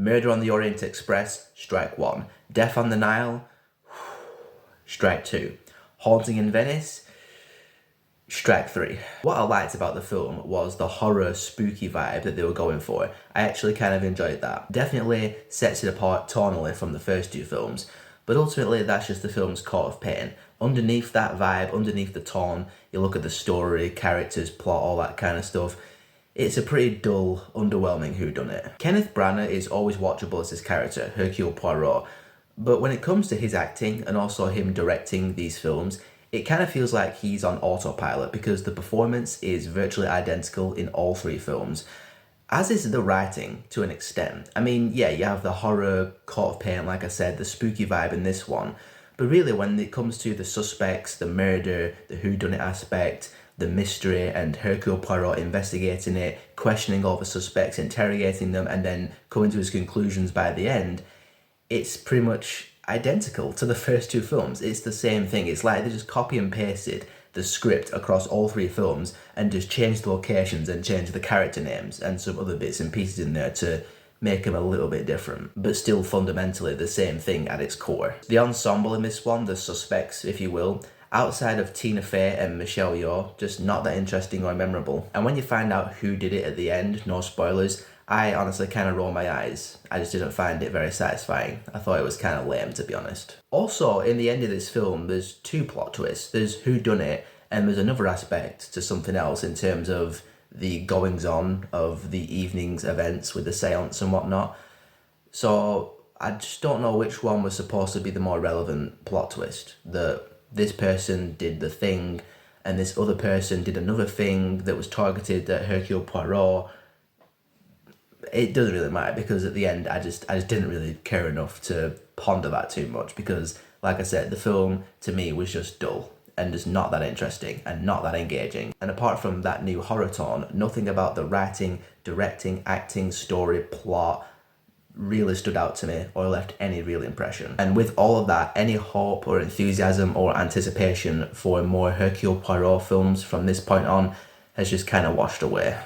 Murder on the Orient Express, strike one. Death on the Nile, strike two. Haunting in Venice, strike three. What I liked about the film was the horror, spooky vibe that they were going for. I actually kind of enjoyed that. Definitely sets it apart tonally from the first two films, but ultimately that's just the film's coat of paint. Underneath that vibe, underneath the tone, you look at the story, characters, plot, all that kind of stuff, it's a pretty dull, underwhelming whodunit. Kenneth Branagh is always watchable as his character, Hercule Poirot, but when it comes to his acting and also him directing these films, it kind of feels like he's on autopilot because the performance is virtually identical in all three films, as is the writing to an extent. I mean, yeah, you have the horror, coat of paint, like I said, the spooky vibe in this one, but really when it comes to the suspects, the murder, the whodunit aspect, the mystery, and Hercule Poirot investigating it, questioning all the suspects, interrogating them, and then coming to his conclusions by the end, it's pretty much identical to the first two films. It's the same thing. It's like they just copy and pasted the script across all three films and just changed the locations and changed the character names and some other bits and pieces in there to make them a little bit different, but still fundamentally the same thing at its core. The ensemble in this one, the suspects, if you will, outside of Tina Fey and Michelle Yeoh, just not that interesting or memorable. And when you find out who did it at the end, no spoilers, I honestly kind of roll my eyes. I just didn't find it very satisfying. I thought it was kind of lame, to be honest. Also, in the end of this film, there's two plot twists. There's who done it, and there's another aspect to something else in terms of the goings-on of the evening's events with the seance and whatnot. So I just don't know which one was supposed to be the more relevant plot twist. That this person did the thing, and this other person did another thing that was targeted at Hercule Poirot. It doesn't really matter because at the end I just didn't really care enough to ponder that too much because, like I said, the film to me was just dull and just not that interesting and not that engaging. And apart from that new horror tone, nothing about the writing, directing, acting, story, plot really stood out to me or left any real impression. And with all of that, any hope or enthusiasm or anticipation for more Hercule Poirot films from this point on has just kind of washed away.